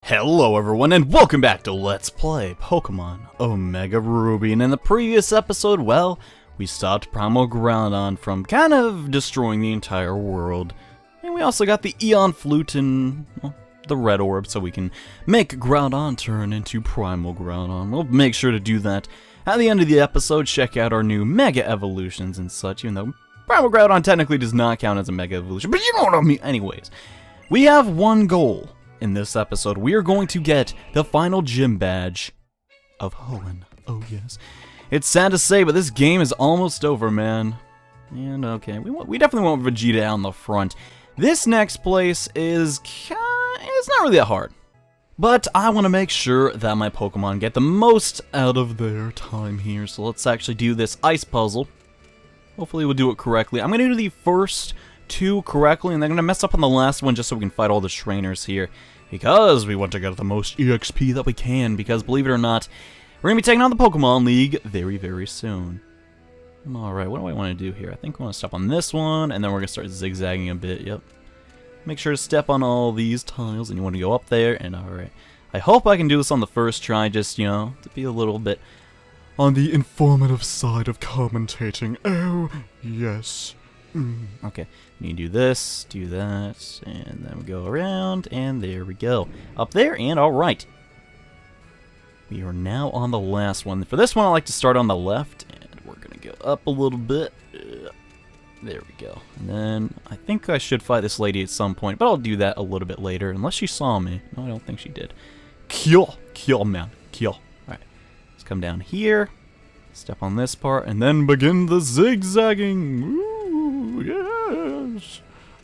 Hello everyone and welcome back to Let's Play Pokemon Omega Ruby. And in the previous episode, well, we stopped Primal Groudon from kind of destroying the entire world. And we also got the Eon Flute and, well, the Red Orb so we can make Groudon turn into Primal Groudon. We'll make sure to do that at the end of the episode. Check out our new Mega Evolutions and such, even though Primal Groudon technically does not count as a Mega Evolution. But you know what I mean. Anyways, we have one goal. In this episode, we are going to get the final gym badge of Hoenn. Oh yes. It's sad to say, but this game is almost over, man. And okay, we definitely want Vegeta on the front. This next place is it's not really that hard. But I want to make sure that my Pokemon get the most out of their time here. So let's actually do this ice puzzle. Hopefully we'll do it correctly. I'm going to do the first two correctly, and then I'm going to mess up on the last one just so we can fight all the trainers here. Because we want to get the most EXP that we can, because believe it or not, we're going to be taking on the Pokemon League very, very soon. Alright, what do I want to do here? I think I want to step on this one, and then we're going to start zigzagging a bit, yep. Make sure to step on all these tiles, and you want to go up there, and alright. I hope I can do this on the first try, just, you know, to be a little bit on the informative side of commentating. Oh, yes. Okay, you do this, do that, and then we go around, and there we go. Up there, and alright. We are now on the last one. For this one, I like to start on the left, and we're going to go up a little bit. There we go. And then, I think I should fight this lady at some point, but I'll do that a little bit later, unless she saw me. No, I don't think she did. Kill, man, kill. Alright, let's come down here, step on this part, and then begin the zigzagging. Woo! Yes!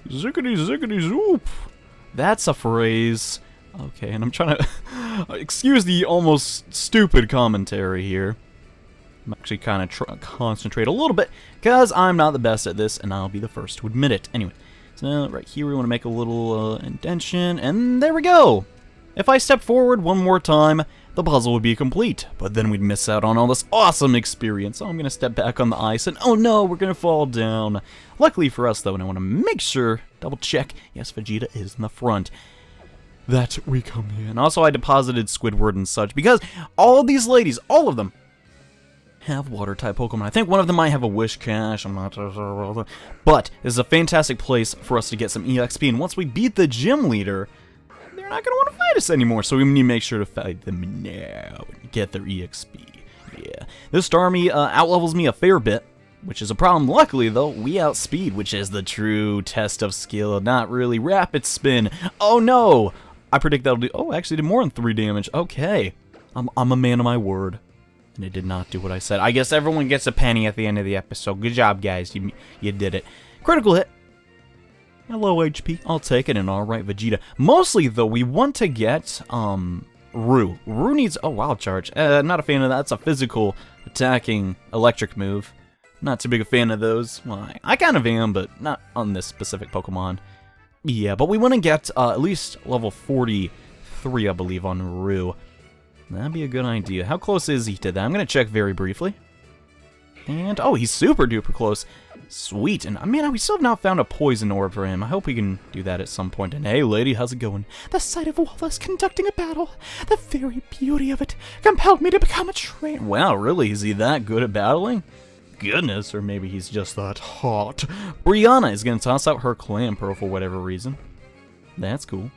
Zickety zickety zoop! That's a phrase. Okay, and I'm trying to... excuse the almost stupid commentary here. I'm actually kind of trying to concentrate a little bit, because I'm not the best at this, and I'll be the first to admit it. Anyway, so right here we want to make a little indentation, and there we go! If I step forward one more time, the puzzle would be complete, but then we'd miss out on all this awesome experience. So I'm going to step back on the ice, and oh no, we're going to fall down. Luckily for us, though, and I want to make sure, double check, yes, Vegeta is in the front, that we come here. And also I deposited Squidward and such, because all of these ladies, all of them, have water-type Pokemon. I think one of them might have a Wish Cache, I'm not sure, but this is a fantastic place for us to get some EXP, and once we beat the gym leader, they're not going to want to fight us anymore, so we need to make sure to fight them now and get their EXP. Yeah. This Starmie outlevels me a fair bit, which is a problem. Luckily, though, we outspeed, which is the true test of skill, not really. Rapid Spin. Oh, no! I predict that'll do... Oh, actually did more than 3 damage. Okay. I'm a man of my word. And it did not do what I said. I guess everyone gets a penny at the end of the episode. Good job, guys. You did it. Critical hit. Hello, HP. I'll take it, and alright, Vegeta. Mostly, though, we want to get, Rue. Rue needs... Oh, Wild Charge. Not a fan of that. That's a physical attacking electric move. Not too big a fan of those. Well, I kind of am, but not on this specific Pokemon. Yeah, but we want to get, at least level 43, I believe, on Rue. That'd be a good idea. How close is he to that? I'm going to check very briefly. And, oh, he's super duper close. Sweet, and I mean, we still have not found a poison orb for him. I hope we can do that at some point. And hey, lady, how's it going? The sight of Wallace conducting a battle, the very beauty of it, compelled me to become a trainer. Wow, really? Is he that good at battling? Goodness, or maybe he's just that hot. Brianna is going to toss out her clan pearl for whatever reason. That's cool.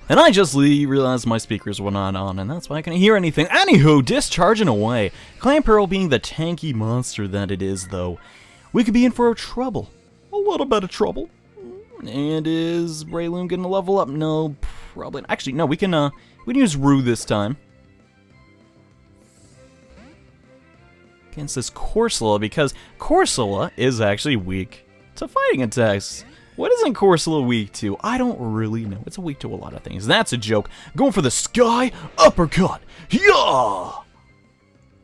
And I just realized my speakers were not on, and that's why I couldn't hear anything. Anywho, discharging away. Clamperl being the tanky monster that it is, though, we could be in for trouble. A little bit of trouble. And is Rayloon gonna level up? No, probably not. Actually, no, we can use Rue this time. Against this Corsola, because Corsola is actually weak to fighting attacks. What isn't Corsola weak to? I don't really know. It's weak to a lot of things. That's a joke. Going for the Sky Uppercut. Yeah!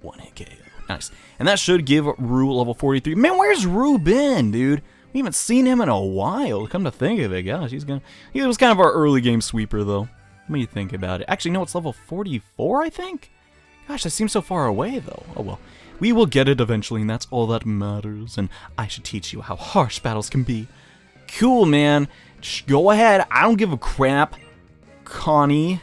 1-hit KO. Nice. And that should give Rue level 43. Man, where's Rue been, dude? We haven't seen him in a while. Come to think of it, gosh, he was kind of our early game sweeper, though. What do you think about it? Actually, no, it's level 44, I think? Gosh, that seems so far away, though. Oh, well. We will get it eventually, and that's all that matters. And I should teach you how harsh battles can be. Cool, man. Go ahead. I don't give a crap. Connie.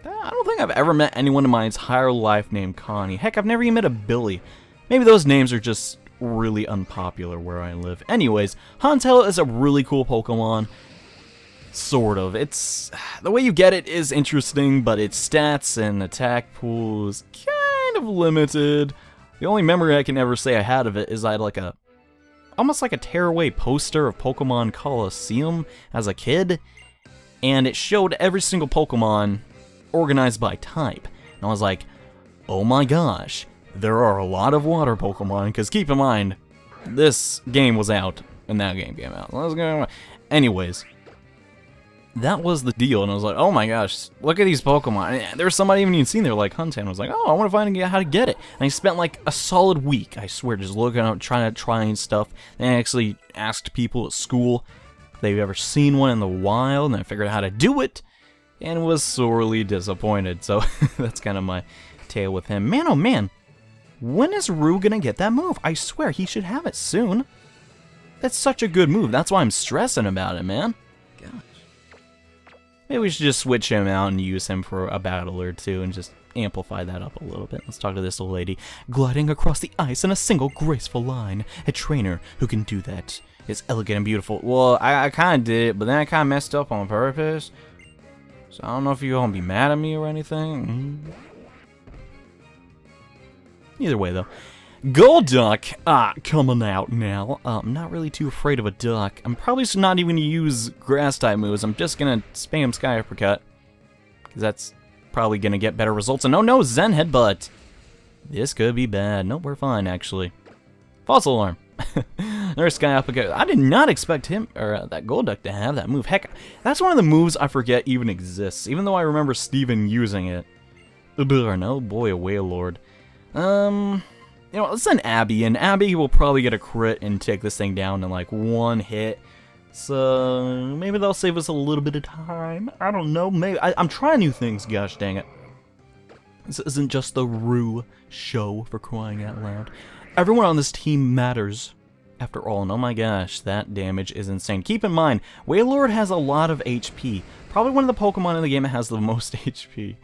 I don't think I've ever met anyone in my entire life named Connie. Heck, I've never even met a Billy. Maybe those names are just really unpopular where I live. Anyways, Hauntail is a really cool Pokemon. Sort of. It's... the way you get it is interesting, but its stats and attack pool is kind of limited. The only memory I can ever say I had of it is I had like a... almost like a tearaway poster of Pokemon Coliseum as a kid. And it showed every single Pokemon organized by type. And I was like, oh my gosh, there are a lot of water Pokemon, because keep in mind, this game was out, and that game came out. Anyways, that was the deal, and I was like, oh my gosh, look at these Pokemon. There was somebody I even seen there, like Hunter, and I was like, oh, I want to find out how to get it. And I spent like a solid week, I swear, just looking up, trying stuff, and I actually asked people at school if they've ever seen one in the wild, and I figured out how to do it, and was sorely disappointed. So that's kind of my tale with him. Man, oh man, when is Rue gonna get that move? I swear he should have it soon. That's such a good move. That's why I'm stressing about it, man. Gosh. Maybe we should just switch him out and use him for a battle or two and just amplify that up a little bit. Let's talk to this little lady. Gliding across the ice in a single graceful line. A trainer who can do that is elegant and beautiful. Well, I kind of did it, but then I kind of messed up on purpose. So I don't know if you're going to be mad at me or anything. Either way, though. Golduck, coming out now. I'm not really too afraid of a duck. I'm probably not even going to use grass-type moves. I'm just going to spam Sky Uppercut. Because that's probably going to get better results. And oh no, Zen Headbutt. This could be bad. Nope, we're fine, actually. False Alarm. There's Sky Uppercut. I did not expect him, or that Golduck, to have that move. Heck, that's one of the moves I forget even exists, even though I remember Steven using it. No, boy, a Wailord. You know, let's send Abby, and Abby will probably get a crit and take this thing down in like one hit. So maybe they'll save us a little bit of time. I don't know. Maybe I'm trying new things. Gosh dang it! This isn't just the Rue show, for crying out loud. Everyone on this team matters, after all, and oh my gosh, that damage is insane. Keep in mind, Wailord has a lot of HP. Probably one of the Pokemon in the game that has the most HP.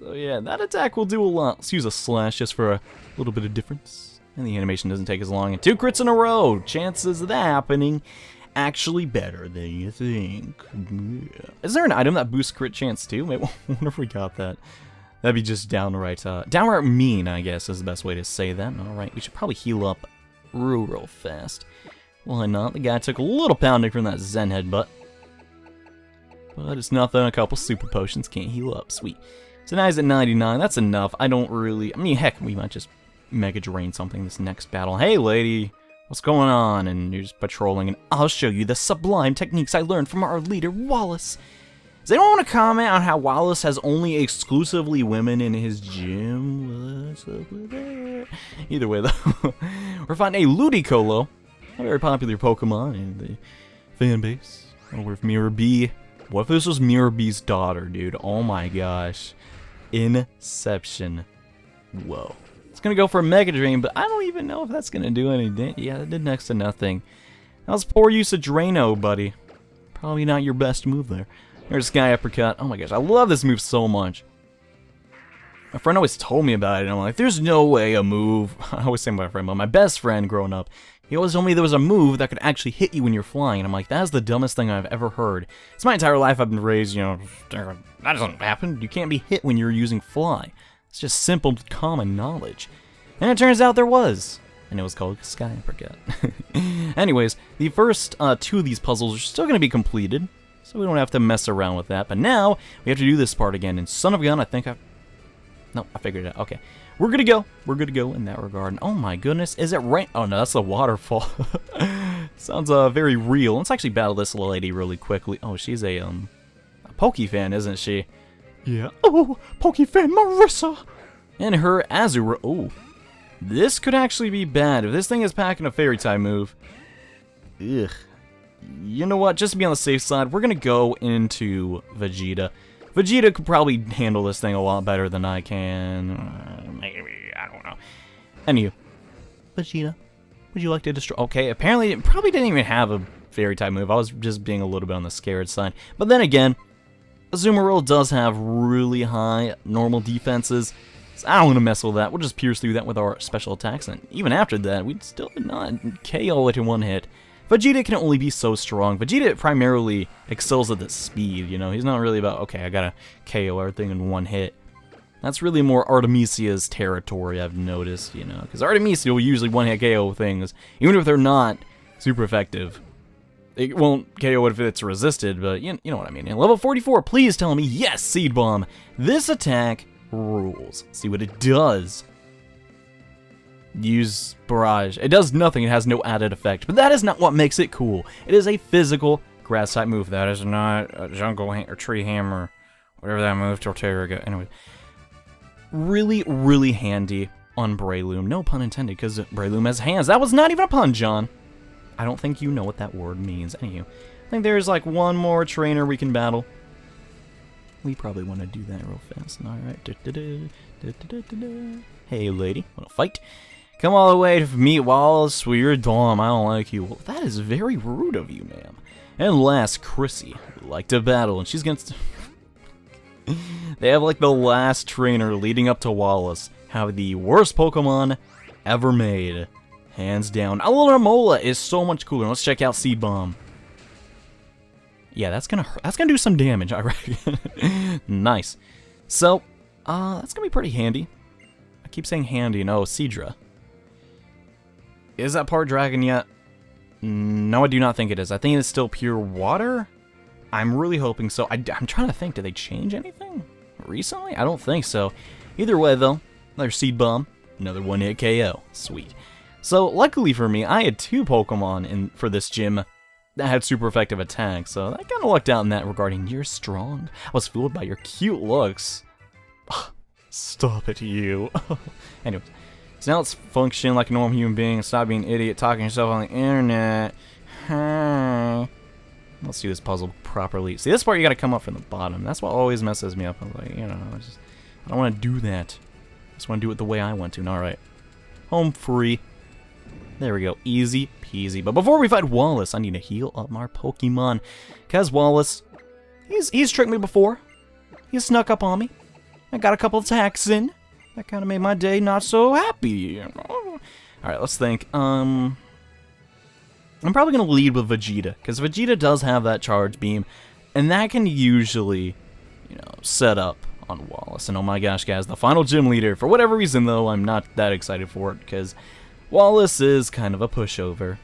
So yeah, that attack will do a lot. Let's use a slash just for a little bit of difference. And the animation doesn't take as long. And 2 crits in a row! Chances of that happening actually better than you think. Yeah. Is there an item that boosts crit chance too? Wait, I wonder if we got that. That'd be just downright mean, I guess, is the best way to say that. Alright, we should probably heal up real fast. Why not? The guy took a little pounding from that Zen Headbutt. But it's nothing, a couple super potions can't heal up. Sweet. So now he's at 99, that's enough. I don't really... I mean, heck, we might just Mega Drain something this next battle. Hey, lady! What's going on? And you're just patrolling, and I'll show you the sublime techniques I learned from our leader, Wallace. Does anyone want to comment on how Wallace has only exclusively women in his gym? What's up with that? Either way, though, we're finding a Ludicolo, a very popular Pokemon in the fan base. Or if Mirror B. What if this was Mirror B's daughter, dude? Oh my gosh. Inception. Whoa. It's gonna go for a Mega Drain, but I don't even know if that's gonna do anything. Yeah, that did next to nothing. That was poor use of Drano, buddy. Probably not your best move there. There's Sky Uppercut. Oh my gosh, I love this move so much. My friend always told me about it, and I'm like, there's no way a move... I always say my friend, but my best friend growing up, he always told me there was a move that could actually hit you when you're flying, and I'm like, that is the dumbest thing I've ever heard. It's my entire life I've been raised, you know, that doesn't happen. You can't be hit when you're using fly. It's just simple, common knowledge. And it turns out there was. And it was called Sky Uppercut. Anyways, the first 2 of these puzzles are still going to be completed, so we don't have to mess around with that. But now, we have to do this part again, and son of a gun, I think No, I figured it out. Okay. We're good to go. We're good to go in that regard. And oh my goodness, is it rain? Oh no, that's a waterfall. Sounds very real. Let's actually battle this little lady really quickly. Oh, she's a Poke fan, isn't she? Yeah. Oh, Poke fan Marissa. And her Azure. Oh, this could actually be bad if this thing is packing a Fairy type move. Ugh. You know what? Just to be on the safe side, we're gonna go into Vegeta. Vegeta could probably handle this thing a lot better than I can. Maybe, I don't know. Anywho, Vegeta, would you like to destroy... Okay, apparently it probably didn't even have a fairy-type move. I was just being a little bit on the scared side. But then again, Azumarill does have really high normal defenses, so I don't want to mess with that. We'll just pierce through that with our special attacks, and even after that, we still did not KO it in one hit. Vegeta can only be so strong. Vegeta primarily excels at the speed, you know? He's not really about, okay, I gotta KO everything in one hit. That's really more Artemisia's territory, I've noticed, you know? Because Artemisia will usually one-hit KO things, even if they're not super effective. It won't KO it if it's resisted, but you know what I mean. And level 44, please tell me, yes, Seed Bomb. This attack rules. See what it does. Use Barrage. It does nothing, it has no added effect, but that is not what makes it cool. It is a physical grass-type move. That is not a jungle or tree hammer, whatever that move Torterra got. Anyway, really, really handy on Breloom. No pun intended, because Breloom has hands. That was not even a pun, John. I don't think you know what that word means. Anywho, I think there's like one more trainer we can battle. We probably want to do that real fast. Alright. Hey, lady. Want to fight? Come all the way to meet Wallace. Well, you're dumb. I don't like you. Well, that is very rude of you, ma'am. And last, Chrissy would like to battle, and she's against... They have like the last trainer leading up to Wallace have the worst Pokemon ever made. Hands down. Alomola is so much cooler. Let's check out Seed Bomb. Yeah, that's gonna do some damage, I reckon. Nice. So, that's gonna be pretty handy. I keep saying handy. No, Seadra. Is that part dragon yet? No, I do not think it is. I think it's still pure water. I'm really hoping so. I'm trying to think. Did they change anything recently? I don't think so. Either way, though, another Seed Bomb, another one-hit KO. Sweet. So, luckily for me, I had two Pokemon for this gym that had super effective attacks, so I kind of lucked out in that regarding you're strong. I was fooled by your cute looks. Stop it, you. Anyways, so now let's function like a normal human being and stop being an idiot talking to yourself on the internet. Hi. Let's do this puzzle properly. See, this part you gotta come up from the bottom. That's what always messes me up. I'm like, you know, I don't want to do that. I just want to do it the way I want to. Alright. Home free. There we go. Easy peasy. But before we fight Wallace, I need to heal up our Pokemon. Because Wallace, he's tricked me before. He snuck up on me. I got a couple attacks in. That kind of made my day not so happy, you know? Alright, let's think. I'm probably going to lead with Vegeta, because Vegeta does have that charge beam, and that can usually, you know, set up on Wallace. And oh my gosh, guys, the final gym leader. For whatever reason, though, I'm not that excited for it, because Wallace is kind of a pushover.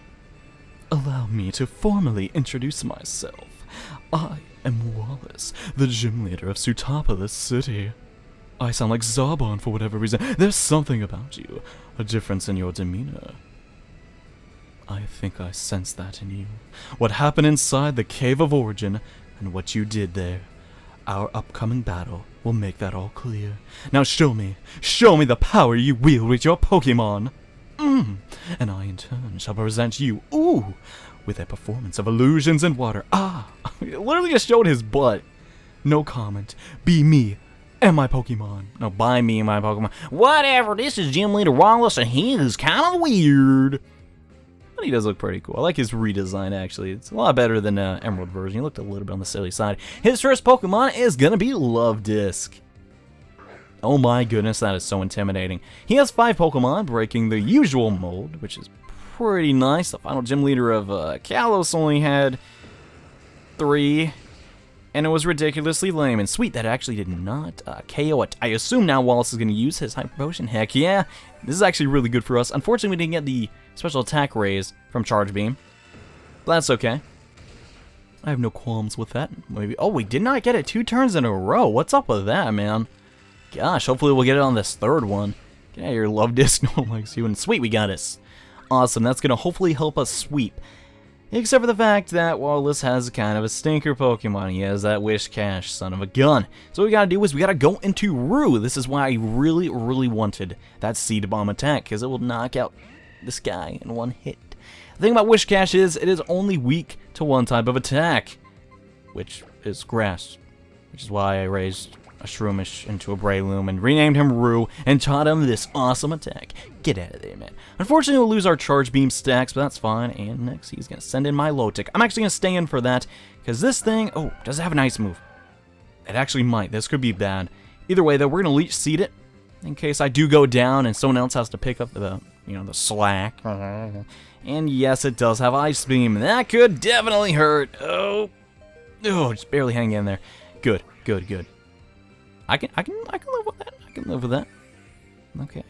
Allow me to formally introduce myself. I am Wallace, the gym leader of Sootopolis City. I sound like Zarbon for whatever reason. There's something about you, a difference in your demeanor. I think I sense that in you. What happened inside the Cave of Origin, and what you did there. Our upcoming battle will make that all clear. Now show me the power you wield with your Pokemon. And I in turn shall present you, with a performance of illusions and water. It literally just showed his butt. No comment. Be me and my Pokemon. No, by me and my Pokemon. Whatever, this is Gym Leader Wallace, and he is kind of weird. But he does look pretty cool. I like his redesign, actually. It's a lot better than the Emerald version. He looked a little bit on the silly side. His first Pokemon is gonna be Love Disc. Oh my goodness, that is so intimidating. He has 5 Pokemon, breaking the usual mold, which is pretty nice. The final gym leader of Kalos only had 3, and it was ridiculously lame. And sweet, that actually did not KO it. I assume now Wallace is going to use his Hyper Potion. Heck yeah, this is actually really good for us. Unfortunately, we didn't get the special attack raise from Charge Beam, but that's okay. I have no qualms with that. Maybe. Oh, we did not get it 2 turns in a row. What's up with that, man? Gosh, hopefully we'll get it on this 3rd one. Get out of here, Love Disc. No one likes you. And sweet, we got it. Awesome, that's going to hopefully help us sweep. Except for the fact that Wallace has kind of a stinker Pokemon. He has that Wish Cash, son of a gun. So what we gotta do is we gotta go into Rue. This is why I really, really wanted that Seed Bomb attack, because it will knock out this guy in one hit. The thing about Wish Cash is, it is only weak to one type of attack, which is Grass. Which is why I raised a Shroomish into a Breloom and renamed him Roo and taught him this awesome attack. Get out of there, man. Unfortunately, we'll lose our Charge Beam stacks, but that's fine. And next, he's going to send in my Lotic. I'm actually going to stay in for that, because this thing... Oh, does it have an Ice move? It actually might. This could be bad. Either way, though, we're going to Leech Seed it, in case I do go down and someone else has to pick up the, the slack. And yes, it does have Ice Beam. That could definitely hurt. Oh, just barely hang in there. Good. I can live with that. I can live with that. Okay.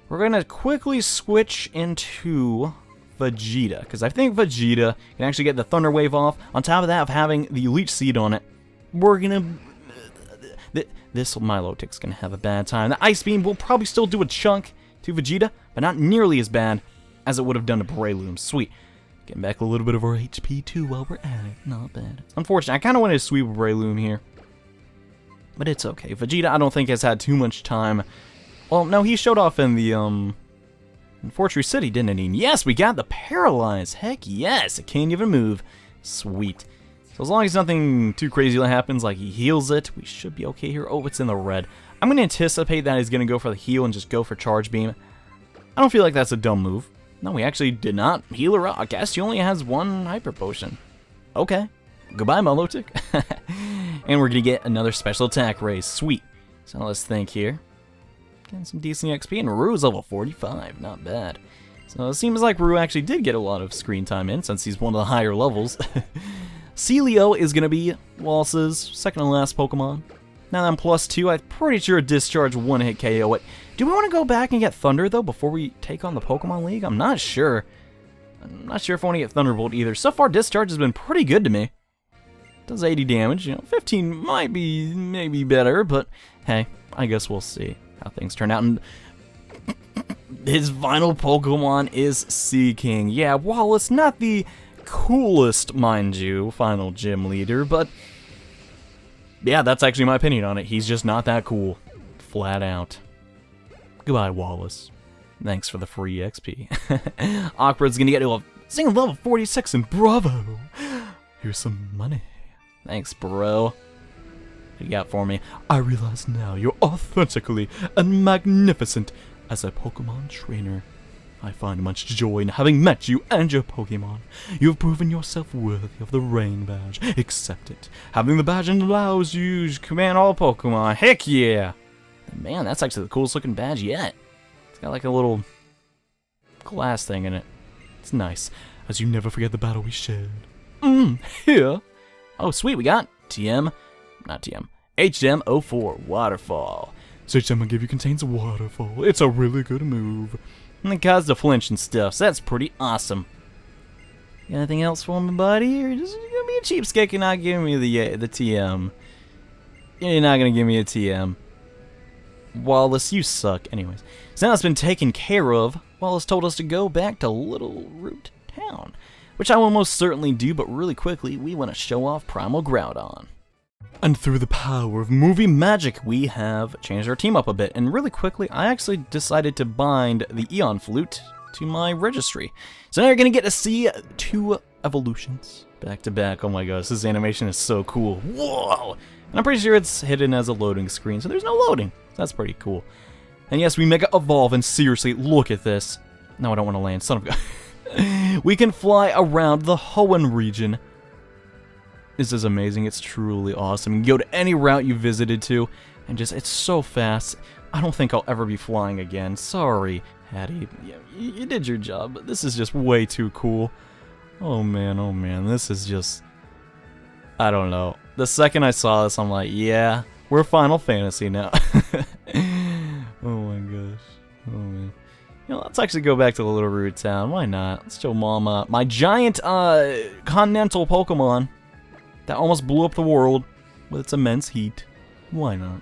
We're gonna quickly switch into Vegeta, because I think Vegeta can actually get the Thunder Wave off. On top of that, of having the Leech Seed on it, we're gonna... This Milotic's gonna have a bad time. The Ice Beam will probably still do a chunk to Vegeta, but not nearly as bad as it would have done to Breloom. Sweet. Getting back a little bit of our HP too while we're at it. Not bad. Unfortunately, I kind of wanted to sweep a Breloom here, but it's okay. Vegeta, I don't think, has had too much time. Well, no, he showed off in the, in Fortress City, didn't he? Yes, we got the Paralyze. Heck yes, it can't even move. Sweet. So as long as nothing too crazy happens, like he heals it, we should be okay here. Oh, it's in the red. I'm going to anticipate that he's going to go for the heal and just go for Charge Beam. I don't feel like that's a dumb move. No, we actually did not heal her up. I guess he only has one Hyper Potion. Okay. Goodbye, Milotic. And we're going to get another special attack raise. Sweet. So let's think here. Getting some decent XP, and Ru's level 45. Not bad. So it seems like Ru actually did get a lot of screen time in, since he's one of the higher levels. Celio is going to be Wallace's second to last Pokemon. Now that I'm +2, I'm pretty sure Discharge one-hit KO it. Do we want to go back and get Thunder, though, before we take on the Pokemon League? I'm not sure. I'm not sure if I want to get Thunderbolt either. So far, Discharge has been pretty good to me. Does 80 damage. 15 might be maybe better, but hey, I guess we'll see how things turn out. And his final Pokemon is Seaking. Yeah, Wallace, not the coolest, mind you, final gym leader, but yeah, that's actually my opinion on it. He's just not that cool. Flat out. Goodbye, Wallace. Thanks for the free XP. Awkward's gonna get to a single level 46, and bravo! Here's some money. Thanks, bro. What you got for me? I realize now you're authentically and magnificent as a Pokemon trainer. I find much joy in having met you and your Pokemon. You have proven yourself worthy of the Rain Badge. Accept it. Having the badge allows you to command all Pokemon. Heck yeah! Man, that's actually the coolest looking badge yet. It's got like a little glass thing in it. It's nice. As you never forget the battle we shared. Here. Oh, sweet, we got HM04 Waterfall. So HM I give you contains Waterfall. It's a really good move. And it caused a flinch and stuff, so that's pretty awesome. Got anything else for me, buddy? Or just gonna be a cheapskate and not give me the TM? You're not gonna give me a TM. Wallace, you suck. Anyways, so now it's been taken care of. Wallace told us to go back to Little Root Town, which I will most certainly do, but really quickly, we want to show off Primal Groudon. And through the power of movie magic, we have changed our team up a bit. And really quickly, I actually decided to bind the Eon Flute to my registry. So now you're going to get to see 2 evolutions back to back. Oh my gosh, this animation is so cool. Whoa! And I'm pretty sure it's hidden as a loading screen, so there's no loading. So that's pretty cool. And yes, we Mega Evolve, and seriously, look at this. No, I don't want to land, son of a... We can fly around the Hoenn region. This is amazing. It's truly awesome. You can go to any route you visited to, and just, it's so fast. I don't think I'll ever be flying again. Sorry, Hattie. Yeah, you did your job, but this is just way too cool. Oh man, this is just... I don't know. The second I saw this, I'm like, yeah, we're Final Fantasy now. Oh my gosh. Oh man. Let's actually go back to the Little Root Town. Why not? Let's show Mama my giant continental Pokemon that almost blew up the world with its immense heat. Why not?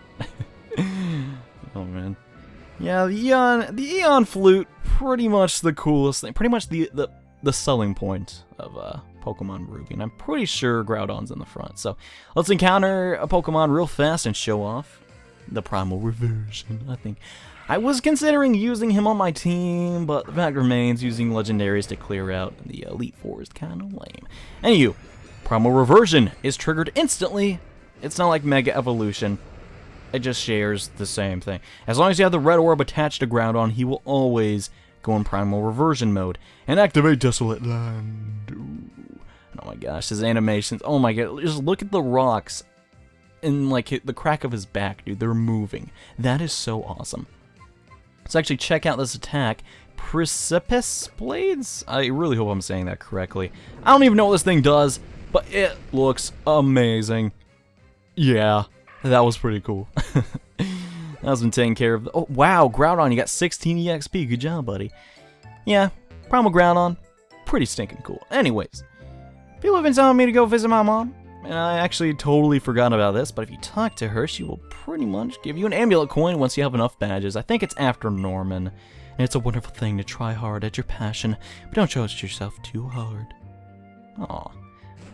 Oh man. Yeah, the Eon Flute, pretty much the coolest thing. Pretty much the selling point of Pokemon Ruby. And I'm pretty sure Groudon's in the front. So let's encounter a Pokemon real fast and show off the Primal Reversion, I think. I was considering using him on my team, but the fact remains using legendaries to clear out the Elite Four is kind of lame. Anywho, Primal Reversion is triggered instantly. It's not like Mega Evolution. It just shares the same thing. As long as you have the red orb attached to Groudon, he will always go in Primal Reversion mode. And activate Desolate Land. Ooh. Oh my gosh, his animations. Oh my god, just look at the rocks in like the crack of his back, dude. They're moving. That is so awesome. Let's actually check out this attack. Precipice Blades? I really hope I'm saying that correctly. I don't even know what this thing does, but it looks amazing. Yeah, that was pretty cool. That's been taken care of. Oh, wow, Groudon, you got 16 EXP. Good job, buddy. Yeah, Primal Groudon, pretty stinking cool. Anyways, people have been telling me to go visit my mom, and I actually totally forgot about this, but if you talk to her, she will pretty much give you an amulet coin once you have enough badges. I think it's after Norman. And it's a wonderful thing to try hard at your passion, but don't judge yourself too hard. Aw,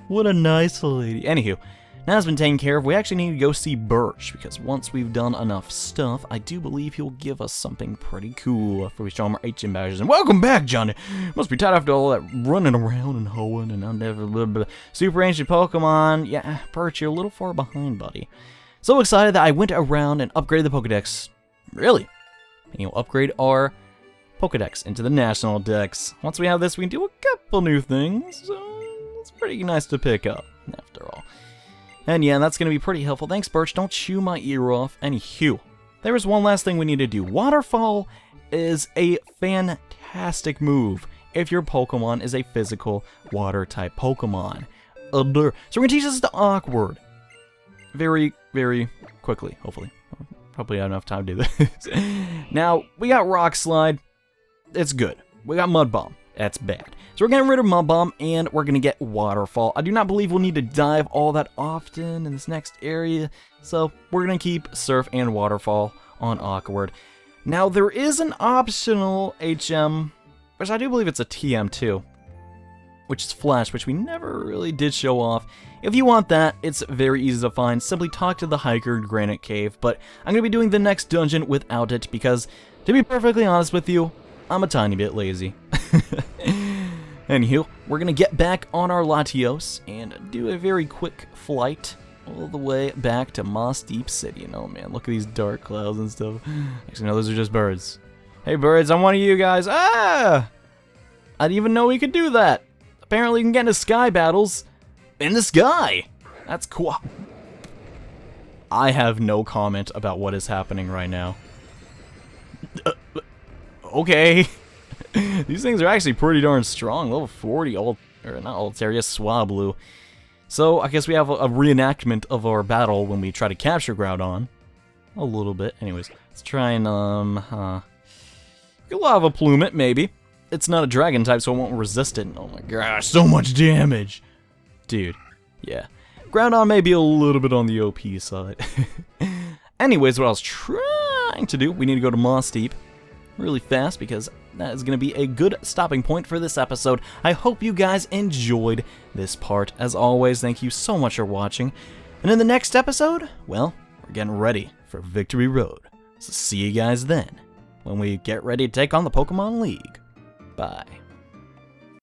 what a nice lady. Anywho, now it's been taken care of, we actually need to go see Birch, because once we've done enough stuff, I do believe he'll give us something pretty cool after we show him our 8 gym badges. And welcome back, Johnny! Must be tired after all that running around and hoeing and undead. Super ancient Pokemon. Yeah, Birch, you're a little far behind, buddy. So excited that I went around and upgraded the Pokedex. Really? And you'll upgrade our Pokedex into the National Dex. Once we have this, we can do a couple new things, so it's pretty nice to pick up, after all. And yeah, that's going to be pretty helpful. Thanks, Birch. Don't chew my ear off. Anywho, there is one last thing we need to do. Waterfall is a fantastic move if your Pokemon is a physical water-type Pokemon. So we're going to teach this to Awkward very, very quickly, hopefully. Probably have enough time to do this. Now, we got Rock Slide. It's good. We got Mud Bomb. That's bad. So we're getting rid of Mud Bomb, and we're going to get Waterfall. I do not believe we'll need to dive all that often in this next area, so we're going to keep Surf and Waterfall on Awkward. Now, there is an optional HM, which I do believe it's a TM too, which is Flash, which we never really did show off. If you want that, it's very easy to find. Simply talk to the hiker in Granite Cave, but I'm going to be doing the next dungeon without it because, to be perfectly honest with you, I'm a tiny bit lazy. Anywho, we're going to get back on our Latios and do a very quick flight all the way back to Moss Deep City. And oh man, look at these dark clouds and stuff. Actually, no, those are just birds. Hey birds, I'm one of you guys. Ah! I didn't even know we could do that. Apparently you can get into sky battles in the sky. That's cool. I have no comment about what is happening right now. Okay. These things are actually pretty darn strong. Level 40, not Altaria, Swablu. So I guess we have a reenactment of our battle when we try to capture Groudon. A little bit. Anyways, let's try and, Lava Plume it, maybe. It's not a dragon type, so it won't resist it. Oh my gosh, so much damage. Dude, yeah. Groudon may be a little bit on the OP side. Anyways, what I was trying to do, we need to go to Moss Deep really fast because that is going to be a good stopping point for this episode. I hope you guys enjoyed this part. As always, thank you so much for watching. And in the next episode, well, we're getting ready for Victory Road. So see you guys then, when we get ready to take on the Pokemon League. Bye.